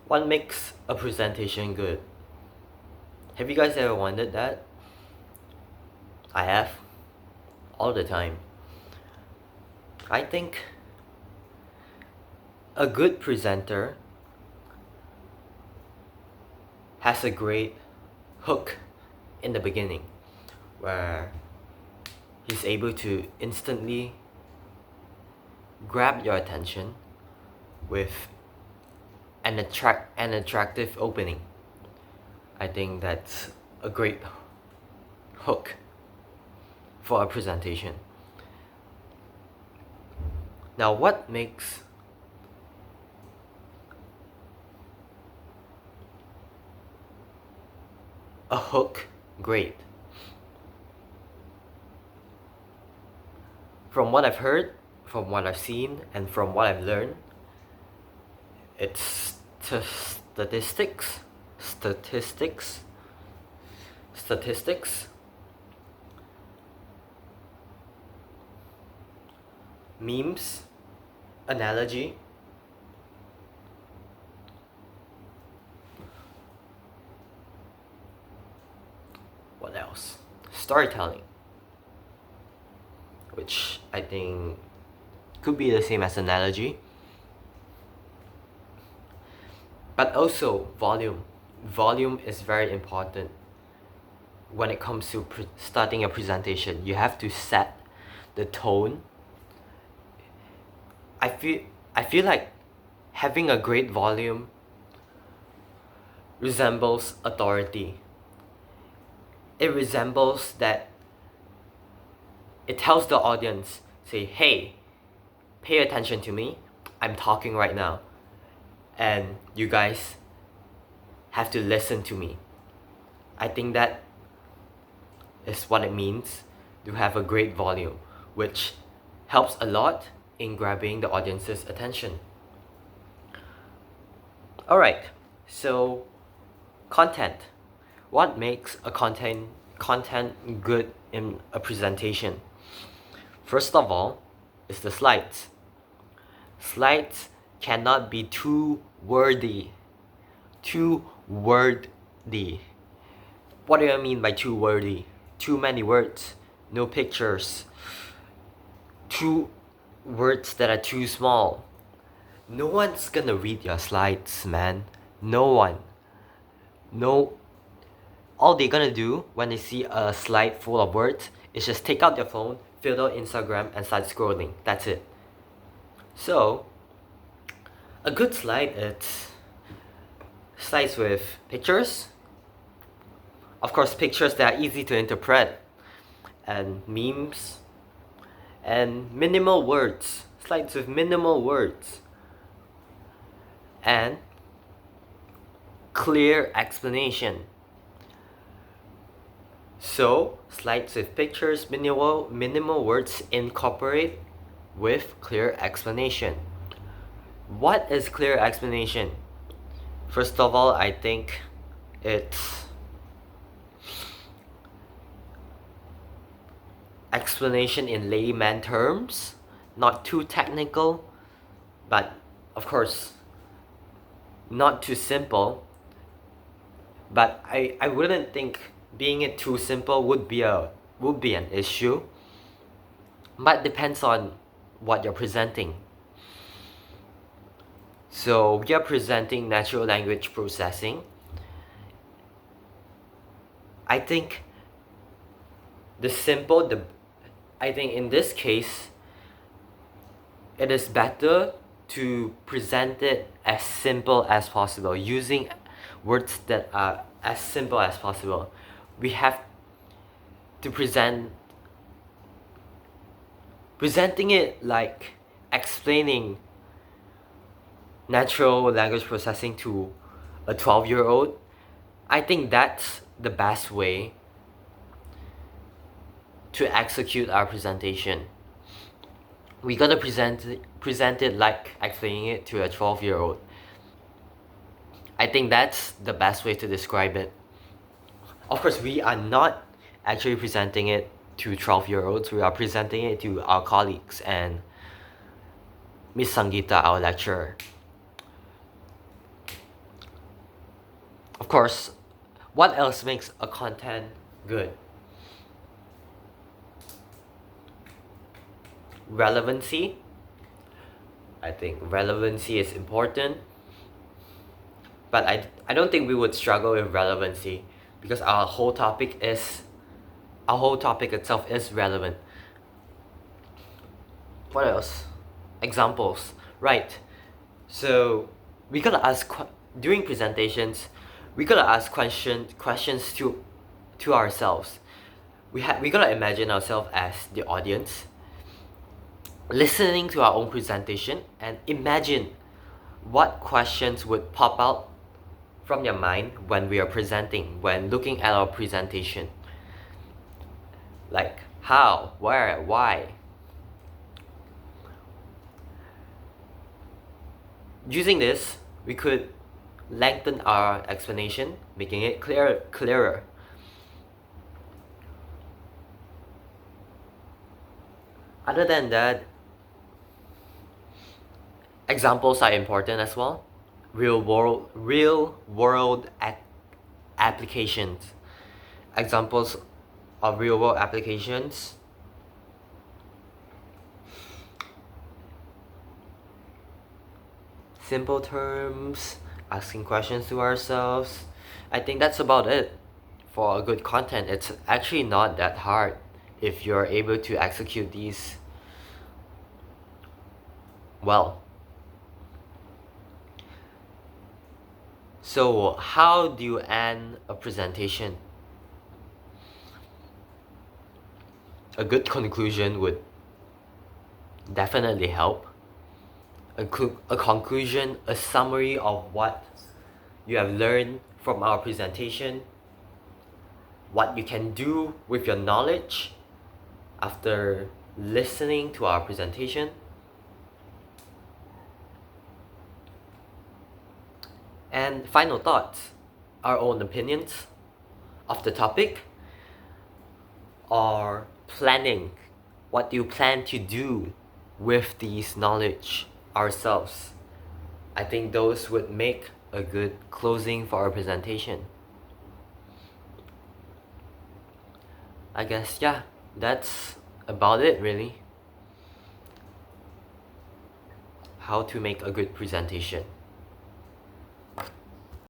What makes a presentation good? Have you guys ever wondered that? I have, all the time. I think a good presenter has a great hook in the beginning where he's able to instantly grab your attention with an attractive opening. I think that's a great hook for a presentation. Now, what makes a hook great? From what I've heard, from what I've seen, and from what I've learned, it's statistics, memes, analogy, what else? Storytelling, which I think could be the same as analogy, but also volume. Volume is very important when it comes to starting a presentation. You have to set the tone. I feel like having a great volume resembles authority. It resembles that it tells the audience, say, hey, pay attention to me. I'm talking right now. And you guys have to listen to me. I think that is what it means to have a great volume, which helps a lot in grabbing the audience's attention. Alright, so content. What makes a content good in a presentation? First of all, is the slides. Slides cannot be too wordy. Too wordy. What do I mean by too wordy? Too many words, no pictures, two words that are too small. No one's gonna read your slides, man. No one. No. All they're gonna do when they see a slide full of words is just take out their phone, fill out Instagram, and start scrolling. That's it. So, a good slide is slides with pictures. Of course, pictures that are easy to interpret, and memes, and minimal words. Slides with minimal words. And clear explanation. So, slides with pictures, minimal words incorporate with clear explanation. What is clear explanation? First of all, I think it's explanation in layman terms, not too technical, but of course not too simple. But I wouldn't think being it too simple would be an issue. But depends on what you're presenting. So we are presenting natural language processing. I think I think in this case, it is better to present it as simple as possible, using words that are as simple as possible. We have to presenting it like explaining natural language processing to a 12-year-old. I think that's the best way to execute our presentation. We gotta present it like explaining it to a 12-year-old. I think that's the best way to describe it. Of course, we are not actually presenting it to 12-year-olds. We are presenting it to our colleagues and Miss Sangeeta, our lecturer. Of course, what else makes a content good? Relevancy. I think relevancy is important, but I don't think we would struggle with relevancy because our whole topic itself is relevant. What else? Examples. Right. So we gotta ask during presentations, we gotta ask questions to ourselves. We gotta imagine ourselves as the audience, listening to our own presentation, and imagine what questions would pop out from your mind when we are presenting, when looking at our presentation. Like how, where, why. Using this, we could lengthen our explanation, making it clearer. Other than that, examples are important as well. Real world applications. Examples of real world applications. Simple terms, asking questions to ourselves. I think that's about it for a good content. It's actually not that hard if you're able to execute these well. So how do you end a presentation? A good conclusion would definitely help. A conclusion, a summary of what you have learned from our presentation, what you can do with your knowledge after listening to our presentation. And final thoughts, our own opinions of the topic, or planning. What do you plan to do with these knowledge ourselves? I think those would make a good closing for our presentation. I guess, yeah, that's about it really. How to make a good presentation.